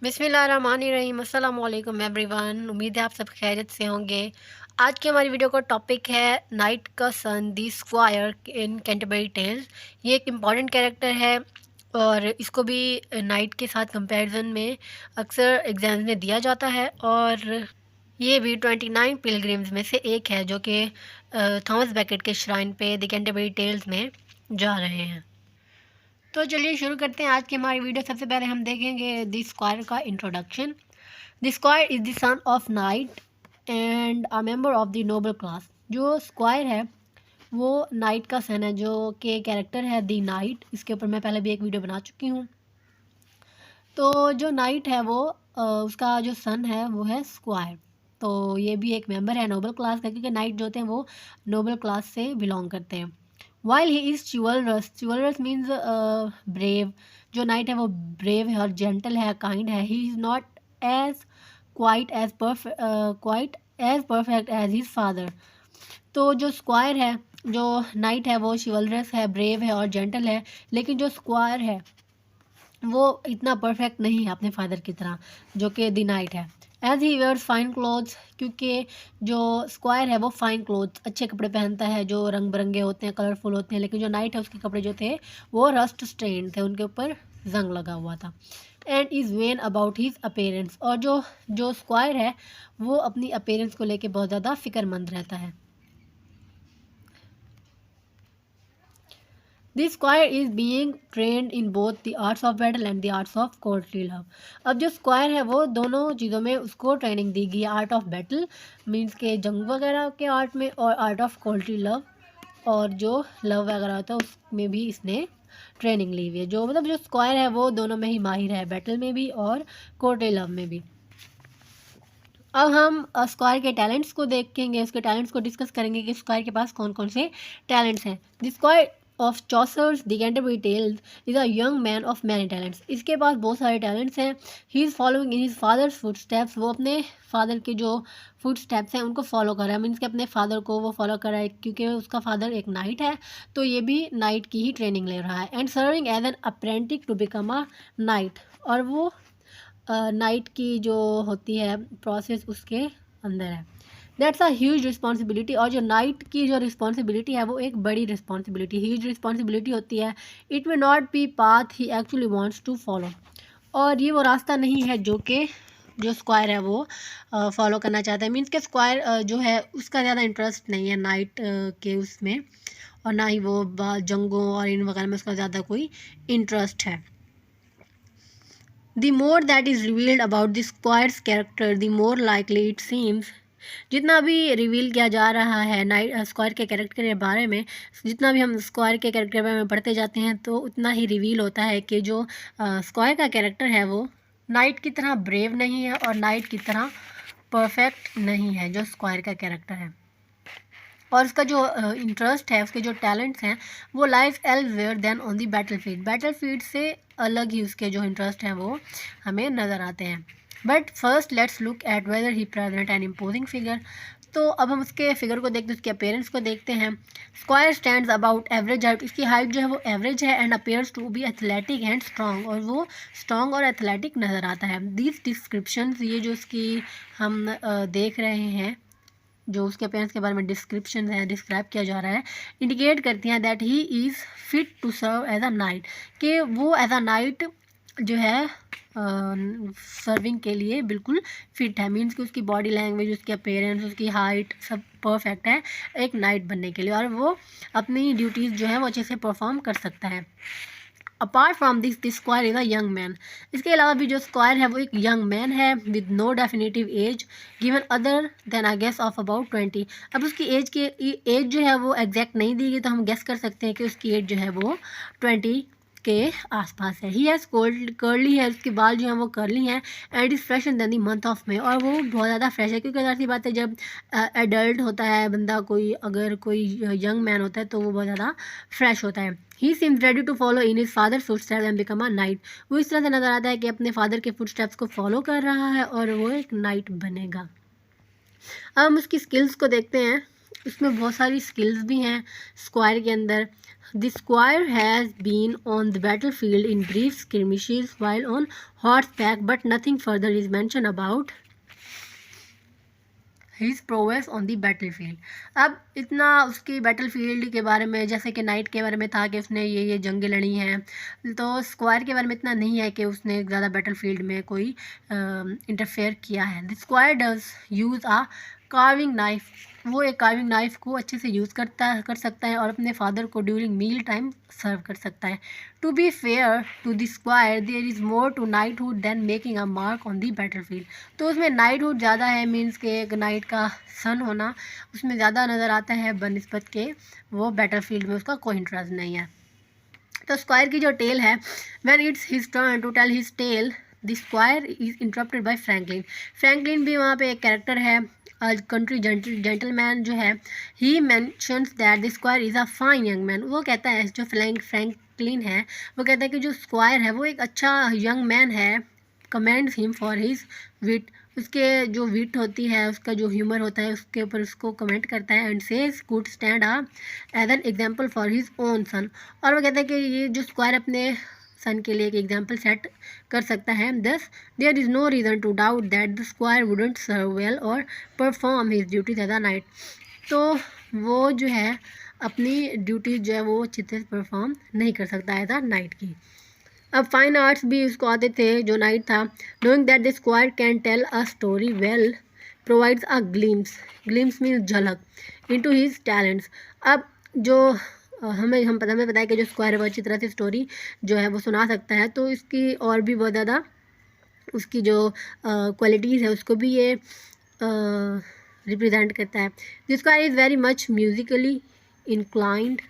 बिस्मिल्लाहिर्रहमानिर्रहीम। अस्सलाम वालेकुम एवरीवन। उम्मीद है आप सब खैरियत से होंगे। आज की हमारी वीडियो का टॉपिक है नाइट का सन दी स्क्वायर इन कैंटरबरी टेल्स। ये एक इम्पॉर्टेंट कैरेक्टर है और इसको भी नाइट के साथ कंपैरिजन में अक्सर एग्जाम्स में दिया जाता है और ये भी 29 पिलग्रिम्स में से एक है जो कि थॉमस बैकेट के श्राइन पे द कैंटरबरी टेल्स में जा रहे हैं। तो चलिए शुरू करते हैं आज की हमारी वीडियो। सबसे पहले हम देखेंगे द स्क्वायर का introduction. The squire is the son of knight and a member of the noble class. जो स्क्वायर है वो नाइट का सन है, जो कि कैरेक्टर है द नाइट। इसके ऊपर मैं पहले भी एक वीडियो बना चुकी हूँ। तो जो नाइट है वो उसका जो सन है वो है स्क्वायर। तो ये भी एक मेंबर है नोबल क्लास का, क्योंकि नाइट जो होते हैं वो नोबल क्लास से बिलोंग करते हैं। While he is chivalrous, chivalrous means brave. जो नाइट है वो ब्रेव है और जेंटल है, काइंड है। He is not as quite as perfect as his father. तो जो स्क्वायर है, जो नाइट है वो चिवलरस है, ब्रेव है और जेंटल है, लेकिन जो स्क्वायर है वो इतना परफेक्ट नहीं है अपने फादर की तरह, जो कि द नाइट है। As he wears fine clothes, क्योंकि जो स्क्वायर है वो फाइन क्लोथ्स अच्छे कपड़े पहनता है जो रंग बिरंगे होते हैं, कलरफुल होते हैं, लेकिन जो नाइट है उसके कपड़े जो थे वो रस्ट स्टेन थे, उनके ऊपर जंग लगा हुआ था। And is when about his appearance, और जो जो स्क्वायर है वो अपनी अपेरेंस को लेके बहुत ज़्यादा फिक्रमंद रहता है। This squire is being trend in both the arts of battle and the arts of courtly love. अब जो स्क्वायर है वो दोनों चीज़ों में उसको ट्रेनिंग दी गई है। आर्ट ऑफ बैटल मीन्स के जंग वगैरह के आर्ट में, और आर्ट ऑफ कोर्टली लव, और जो लव वगैरह होता है उसमें भी इसने ट्रेनिंग ली हुई है। जो मतलब जो स्क्वायर है वो दोनों में ही माहिर है, बैटल में भी और कोर्टली लव में भी। अब हम स्क्वायर के टैलेंट्स को देखेंगे, उसके टैलेंट्स को डिस्कस करेंगे कि स्क्वायर के पास कौन कौन से टैलेंट्स हैं। The squire of Chaucer's the Canterbury Tales is a young man of many talents. इसके पास बहुत सारे टैलेंट्स हैं। He is following in his father's footsteps. वो अपने फादर के जो फुट स्टेप्स हैं उनको फॉलो कर रहा है, मीन्स कि अपने फादर को वो फॉलो कर रहा है, क्योंकि उसका फादर एक नाइट है तो ये भी नाइट की ही ट्रेनिंग ले रहा है। And serving as an apprentice to become a knight, और वो नाइट की जो होती है प्रोसेस उसके अंदर है। दैट्स अ ह्यूज रिस्पॉन्सिबिलिटी, और जो नाइट की जो रिस्पॉन्सिबिलिटी है वो एक बड़ी रिस्पॉन्सिबिलिटी, ह्यूज रिस्पॉन्सिबिलिटी होती है। It may not be path he actually wants to follow, और ये वो रास्ता नहीं है जो कि जो स्क्वायर है वो फॉलो करना चाहता है। मीन्स के स्क्वायर जो है उसका ज़्यादा इंटरेस्ट नहीं है नाइट के उसमें, और ना ही वो जंगों और इन वगैरह में उसका ज़्यादा कोई इंटरेस्ट है। The more that is revealed about the squire's character, the more likely it seems। जितना भी रिवील किया जा रहा है नाइट स्क्वायर के कैरेक्टर के बारे में, जितना भी हम स्क्वायर के कैरेक्टर के बारे में पढ़ते जाते हैं तो उतना ही रिवील होता है कि जो स्क्वायर का कैरेक्टर है वो नाइट की तरह ब्रेव नहीं है और नाइट की तरह परफेक्ट नहीं है जो स्क्वायर का कैरेक्टर है। और उसका जो इंटरेस्ट है, उसके जो टैलेंट्स हैं वो life elsewhere than on the battlefield. Battlefield से अलग ही उसके जो इंटरेस्ट हैं वो हमें नज़र आते हैं। But first let's look at weather he present N imposing figure. तो अब हम उसके फिगर को देखते हैं, उसके अपेयरेंस को देखते हैं। Squire stands about average height, इसकी हाइट जो है वो एवरेज है। And appears to be athletic and strong, और वो स्ट्रॉन्ग और एथलेटिक नज़र आता है। दीज डिस्क्रिप्शन, ये जो उसकी हम देख रहे हैं, जो उसके पेरेंट्स के बारे में डिस्क्रिप्शन है, डिस्क्राइब किया जा रहा है, इंडिकेट करती हैं that he is fit to serve as a knight, कि वो एज अ नाइट जो है सर्विंग के लिए बिल्कुल फिट है। मीन्स कि उसकी बॉडी लैंग्वेज, उसके अपेरेंस, उसकी हाइट सब परफेक्ट है एक नाइट बनने के लिए, और वो अपनी ड्यूटीज़ जो है वो अच्छे से परफॉर्म कर सकता है। Apart from this squire is a young man. इसके अलावा भी जो स्क्वायर है वो एक यंग मैन है with no definitive age given other than a guess of about 20। अब उसकी एज जो है वो एग्जैक्ट नहीं दी गई, तो हम गेस कर सकते हैं कि उसकी एज जो है वो 20 के आसपास है। ही हैज़ कर्ली है, उसके बाल जो हैं वो कर्ली हैं। And is fresh in the month of May, और वो बहुत ज़्यादा फ्रेश है, क्योंकि ज़ाहिर सी बात है जब एडल्ट होता है बंदा, कोई अगर कोई यंग मैन होता है तो वो बहुत ज़्यादा फ्रेश होता है। He seems ready to follow in his father footsteps and become a knight. वो इस तरह से नज़र आता है कि अपने फादर के फुटस्टेप्स को फॉलो कर रहा है और वो एक नाइट बनेगा। अब हम उसकी स्किल्स को देखते हैं। उसमें बहुत सारी स्किल्स भी हैं स्क्वायर के अंदर। The squire has been on the battlefield in brief skirmishes while on horseback but nothing further is mention about his prowess on the battle field. अब इतना उसकी बैटल फील्ड के बारे में, जैसे कि नाइट के बारे में था कि उसने ये जंगें लड़ी हैं, तो स्क्वायर के बारे में इतना नहीं है कि उसने ज़्यादा बैटल फील्ड में कोई इंटरफेयर किया है। The squire does use a carving knife, वो एक कार्विंग नाइफ को अच्छे से यूज़ कर सकता है और अपने फादर को ड्यूरिंग मील टाइम सर्व कर सकता है। To be fair to the squire there is more to knighthood than making a mark on the battle field. तो उसमें नाइटहुड ज़्यादा है, मीन्स के एक नाइट का सन होना उसमें ज़्यादा नज़र आता है बनस्बत के वो बैटल फील्ड में उसका कोई इंटरेस्ट नहीं है। तो स्क्वायर की जो टेल है, when it's his turn to tell his tale the squire is interrupted by Franklin. Franklin भी वहाँ पे एक कैरेक्टर है, कंट्री जेंटलमैन जो है। He mentions that the squire is a fine young man. वो कहता है, जो फ्रैंकलिन है वो कहता है कि जो स्क्वायर है वो एक अच्छा यंग मैन है। कमेंड्स हिम फॉर हिज विट, उसके जो विट होती है, उसका जो ह्यूमर होता है उसके ऊपर उसको कमेंट करता है। And says could stand a as an example for his own son. और वो कहता है कि ये जो स्क्वायर अपने सन के लिए एक एग्जाम्पल सेट कर सकता है। Thus there is no reason to doubt that the squire wouldn't serve well और perform his duties as a knight. तो वो जो है अपनी ड्यूटीज जो है वो अच्छी तरह परफॉर्म नहीं कर सकता एज अ नाइट की। अब फाइन आर्ट्स भी उसको आते थे जो नाइट था। Knowing that the squire can tell a story well provides a glimpse means झलक इनटू हिज टैलेंट्स। अब जो हमें पता है कि जो स्क्वायर है वो अच्छी तरह से स्टोरी जो है वो सुना सकता है, तो इसकी और भी बहुत ज़्यादा उसकी जो क्वालिटीज़ है उसको भी ये रिप्रेजेंट करता है। The squire is very much Musically inclined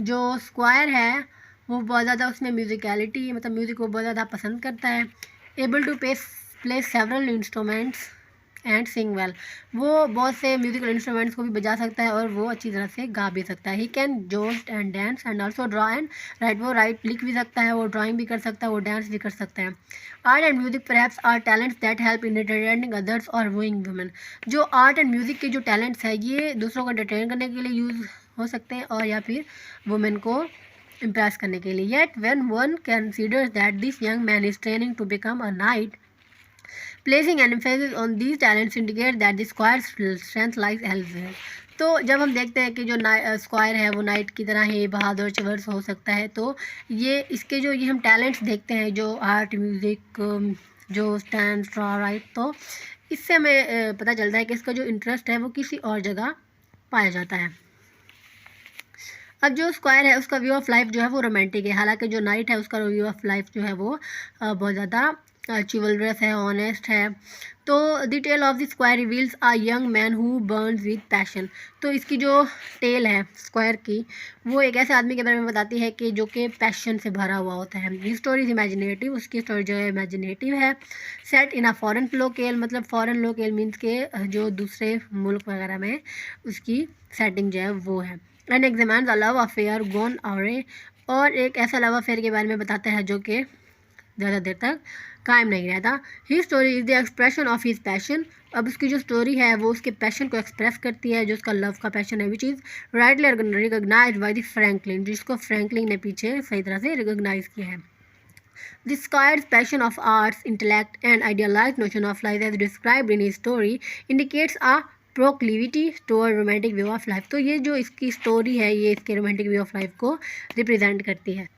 जो स्क्वायर है वो बहुत ज़्यादा उसमें म्यूज़िकलिटी, मतलब म्यूज़िक को बहुत ज़्यादा पसंद करता है। Able to play several instruments and sing well, वो बहुत से म्यूज़िकल इंस्ट्रूमेंट्स को भी बजा सकता है और वो अच्छी तरह से गा भी सकता है। He can Jost and dance and also draw and right, वो लिख भी सकता है, वो ड्राइंग भी कर सकता है, वो डांस भी कर सकता है। Art and music perhaps are talents that help in entertaining others और वूइंग वुमेन। जो आर्ट एंड म्यूज़िक के जो टैलेंट्स है ये दूसरों को एंटरटेन करने के लिए यूज़ हो सकते हैं और या फिर वुमेन को इम्प्रेस करने के लिए। Yet when one considers that this young man is training to become a knight, placing an emphasis on these talents indicate that the squire strength lies elsewhere. तो जब हम देखते हैं कि जो स्क्वायर है वो नाइट की तरह ही बहादुर चिवर्स हो सकता है, तो ये इसके जो ये हम टैलेंट्स देखते हैं जो आर्ट म्यूज़िक जो स्टैंड राइट, तो इससे हमें पता चलता है कि इसका जो इंटरेस्ट है वो किसी और जगह पाया जाता है। अब जो स्क्वायर है उसका व्यू ऑफ लाइफ जो है वो रोमांटिक है, हालांकि जो नाइट है उसका व्यू ऑफ लाइफ जो है वो बहुत ज़्यादा चिवलरस है, ऑनेस्ट है। तो the tale of the squire reveals a young man who burns with passion. तो इसकी जो टेल है स्क्वायर की वो एक ऐसे आदमी के बारे में बताती है कि जो कि पैशन से भरा हुआ होता है। ये स्टोरी इज़ इमेजिनेटिव, उसकी स्टोरी जो है इमेजिनेटिव है। Set in a foreign local, मतलब फॉरेन लोकेल मीन्स के जो दूसरे मुल्क वगैरह में उसकी सेटिंग जो है वो है। And examine love affair gone away, और एक ऐसा लव अफेयर के बारे में बताता है जो कि ज़्यादा देर तक कायम नहीं रहता। He story is the expression of his passion. अब उसकी जो स्टोरी है वो उसके पैशन को एक्सप्रेस करती है, जो उसका लव का पैशन है, which is rightly recognize by the Franklin, जिसको फ्रैंकलिन ने पीछे सही तरह से रिकॉग्नाइज किया है। The Squire's passion of arts, intellect, and idealized notion of life as described in his story indicates a proclivity toward romantic view of life। तो ये जो इसकी स्टोरी है ये इसके रोमांटिक व्यू ऑफ लाइफ को रिप्रेजेंट करती है।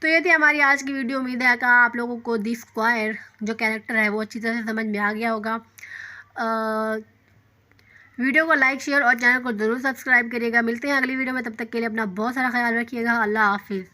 तो ये थी हमारी आज की वीडियो। उम्मीद है कि आप लोगों को दी स्क्वायर जो कैरेक्टर है वो अच्छी तरह से समझ में आ गया होगा। वीडियो को लाइक शेयर और चैनल को ज़रूर सब्सक्राइब करिएगा। मिलते हैं अगली वीडियो में, तब तक के लिए अपना बहुत सारा ख्याल रखिएगा। अल्लाह हाफिज़।